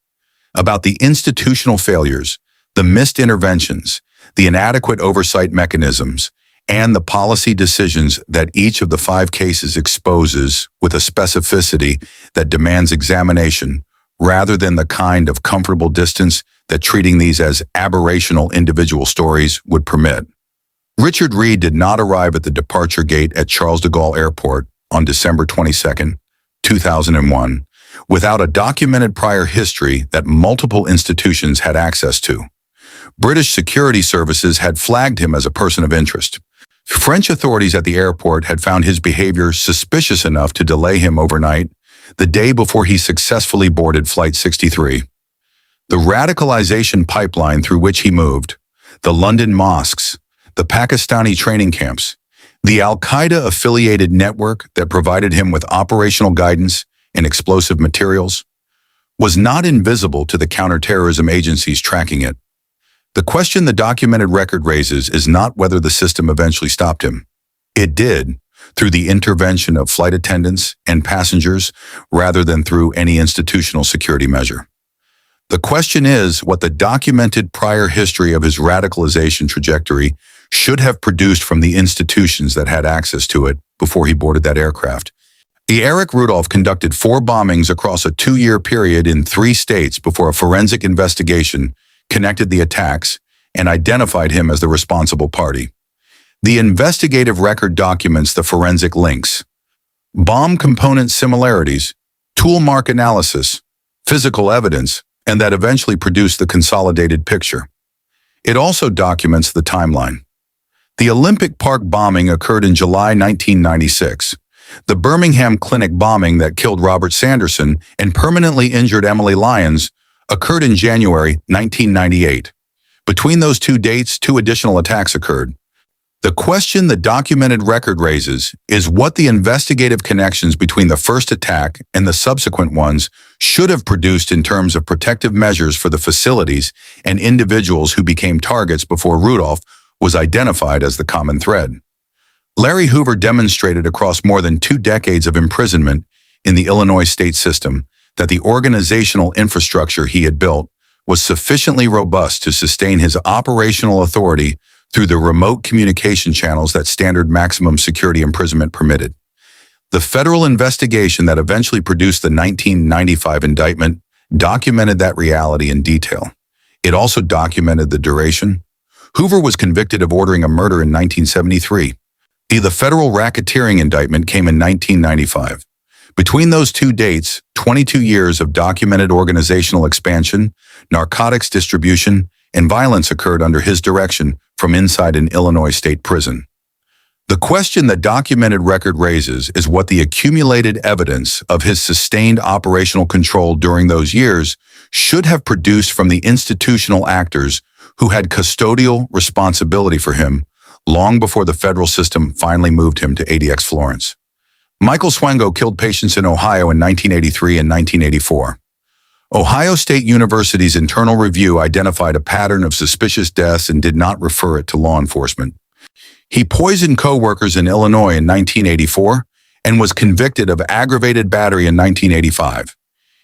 about the institutional failures, the missed interventions, the inadequate oversight mechanisms, and the policy decisions that each of the 5 cases exposes with a specificity that demands examination rather than the kind of comfortable distance that treating these as aberrational individual stories would permit. Richard Reed did not arrive at the departure gate at Charles de Gaulle Airport on December 22, 2001, without a documented prior history that multiple institutions had access to. British security services had flagged him as a person of interest. French authorities at the airport had found his behavior suspicious enough to delay him overnight, the day before he successfully boarded Flight 63. The radicalization pipeline through which he moved, the London mosques, the Pakistani training camps, the Al-Qaeda-affiliated network that provided him with operational guidance and explosive materials, was not invisible to the counterterrorism agencies tracking it. The question the documented record raises is not whether the system eventually stopped him. It did, through the intervention of flight attendants and passengers rather than through any institutional security measure. The question is what the documented prior history of his radicalization trajectory should have produced from the institutions that had access to it before he boarded that aircraft. Eric Rudolph conducted 4 bombings across a 2-year period in 3 states before a forensic investigation connected the attacks and identified him as the responsible party. The investigative record documents the forensic links, bomb component similarities, tool mark analysis, physical evidence, and that eventually produced the consolidated picture. It also documents the timeline. The Olympic Park bombing occurred in July 1996. The Birmingham Clinic bombing that killed Robert Sanderson and permanently injured Emily Lyons occurred in January 1998. Between those 2 dates, 2 additional attacks occurred. The question the documented record raises is what the investigative connections between the first attack and the subsequent ones should have produced in terms of protective measures for the facilities and individuals who became targets before Rudolph was identified as the common thread. Larry Hoover demonstrated across more than 2 decades of imprisonment in the Illinois state system that the organizational infrastructure he had built was sufficiently robust to sustain his operational authority through the remote communication channels that standard maximum security imprisonment permitted. The federal investigation that eventually produced the 1995 indictment documented that reality in detail. It also documented the duration. Hoover was convicted of ordering a murder in 1973. The federal racketeering indictment came in 1995. Between those 2 dates, 22 years of documented organizational expansion, narcotics distribution, and violence occurred under his direction from inside an Illinois state prison. The question the documented record raises is what the accumulated evidence of his sustained operational control during those years should have produced from the institutional actors who had custodial responsibility for him long before the federal system finally moved him to ADX Florence. Michael Swango killed patients in Ohio in 1983 and 1984. Ohio State University's internal review identified a pattern of suspicious deaths and did not refer it to law enforcement. He poisoned co-workers in Illinois in 1984 and was convicted of aggravated battery in 1985.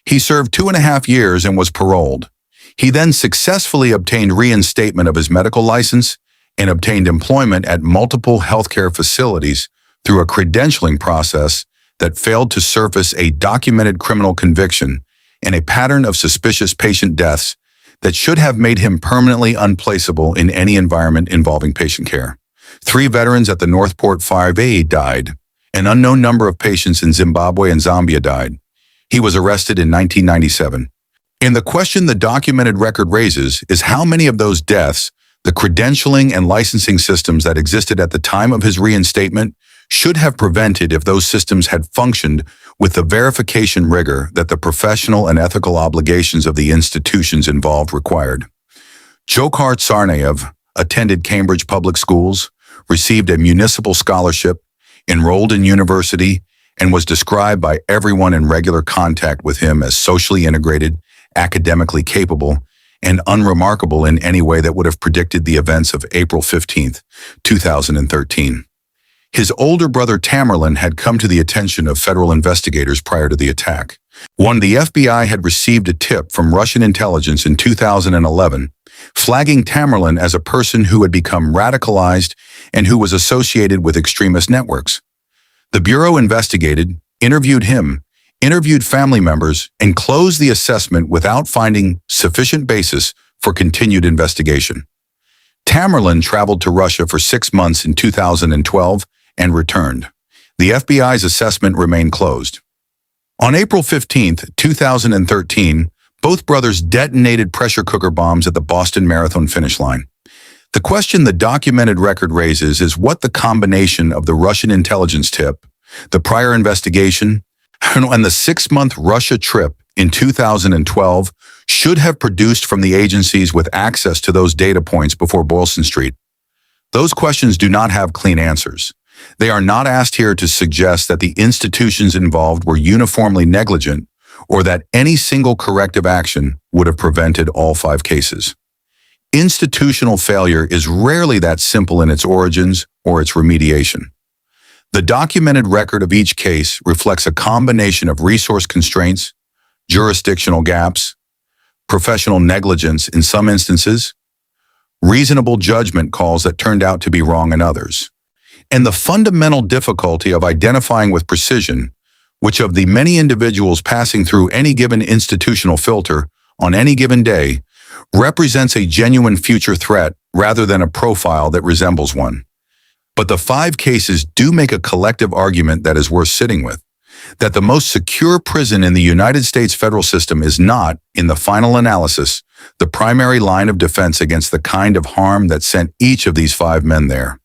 He served 2.5 years and was paroled. He then successfully obtained reinstatement of his medical license and obtained employment at multiple healthcare facilities through a credentialing process that failed to surface a documented criminal conviction and a pattern of suspicious patient deaths that should have made him permanently unplaceable in any environment involving patient care. 3 veterans at the Northport 5A died. An unknown number of patients in Zimbabwe and Zambia died. He was arrested in 1997. And the question the documented record raises is how many of those deaths, the credentialing and licensing systems that existed at the time of his reinstatement, should have prevented if those systems had functioned with the verification rigor that the professional and ethical obligations of the institutions involved required. Dzhokhar Tsarnaev attended Cambridge Public Schools, received a municipal scholarship, enrolled in university, and was described by everyone in regular contact with him as socially integrated, academically capable, and unremarkable in any way that would have predicted the events of April 15, 2013. His older brother Tamerlan had come to the attention of federal investigators prior to the attack. The FBI had received a tip from Russian intelligence in 2011, flagging Tamerlan as a person who had become radicalized and who was associated with extremist networks. The Bureau investigated, interviewed him, interviewed family members, and closed the assessment without finding sufficient basis for continued investigation. Tamerlan traveled to Russia for 6 months in 2012 and returned. The FBI's assessment remained closed. On April 15, 2013, both brothers detonated pressure cooker bombs at the Boston Marathon finish line. The question the documented record raises is what the combination of the Russian intelligence tip, the prior investigation, and the 6-month Russia trip in 2012 should have produced from the agencies with access to those data points before Boylston Street. Those questions do not have clean answers. They are not asked here to suggest that the institutions involved were uniformly negligent or that any single corrective action would have prevented all 5 cases. Institutional failure is rarely that simple in its origins or its remediation. The documented record of each case reflects a combination of resource constraints, jurisdictional gaps, professional negligence in some instances, reasonable judgment calls that turned out to be wrong in others, and the fundamental difficulty of identifying with precision which of the many individuals passing through any given institutional filter on any given day represents a genuine future threat rather than a profile that resembles one. But the 5 cases do make a collective argument that is worth sitting with, that the most secure prison in the United States federal system is not, in the final analysis, the primary line of defense against the kind of harm that sent each of these 5 men there.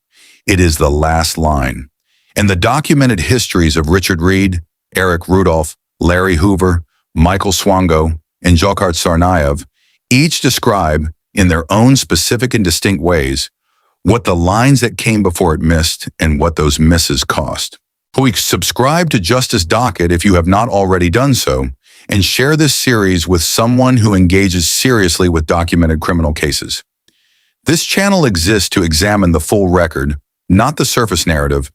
It is the last line. And the documented histories of Richard Reed, Eric Rudolph, Larry Hoover, Michael Swango, and Dzhokhar Tsarnaev each describe, in their own specific and distinct ways, what the lines that came before it missed and what those misses cost. Please subscribe to Justice Docket if you have not already done so, and share this series with someone who engages seriously with documented criminal cases. This channel exists to examine the full record, not the surface narrative,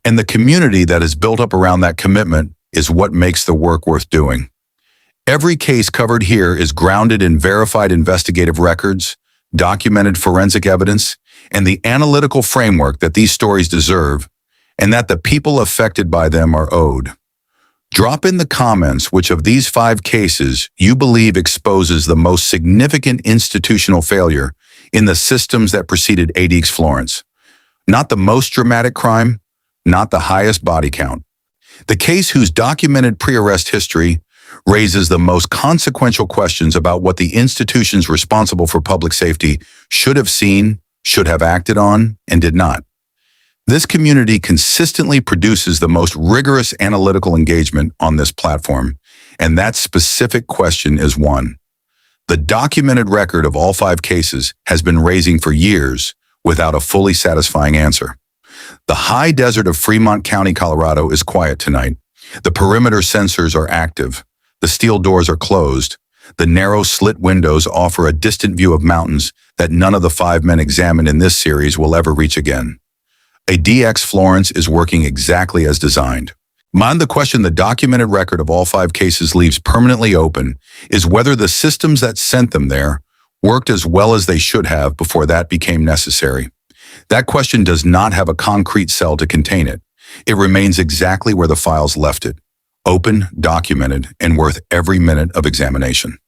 and the community that is built up around that commitment is what makes the work worth doing. Every case covered here is grounded in verified investigative records, documented forensic evidence, and the analytical framework that these stories deserve, and that the people affected by them are owed. Drop in the comments which of these 5 cases you believe exposes the most significant institutional failure in the systems that preceded ADX Florence. Not the most dramatic crime, not the highest body count. The case whose documented pre-arrest history raises the most consequential questions about what the institutions responsible for public safety should have seen, should have acted on, and did not. This community consistently produces the most rigorous analytical engagement on this platform, and that specific question is one. The documented record of all 5 cases has been raising for years without a fully satisfying answer. The high desert of Fremont County, Colorado is quiet tonight. The perimeter sensors are active. The steel doors are closed. The narrow slit windows offer a distant view of mountains that none of the 5 men examined in this series will ever reach again. ADX Florence is working exactly as designed. The question the documented record of all 5 cases leaves permanently open is whether the systems that sent them there worked as well as they should have before that became necessary. That question does not have a concrete cell to contain it. It remains exactly where the files left it, open, documented, and worth every minute of examination.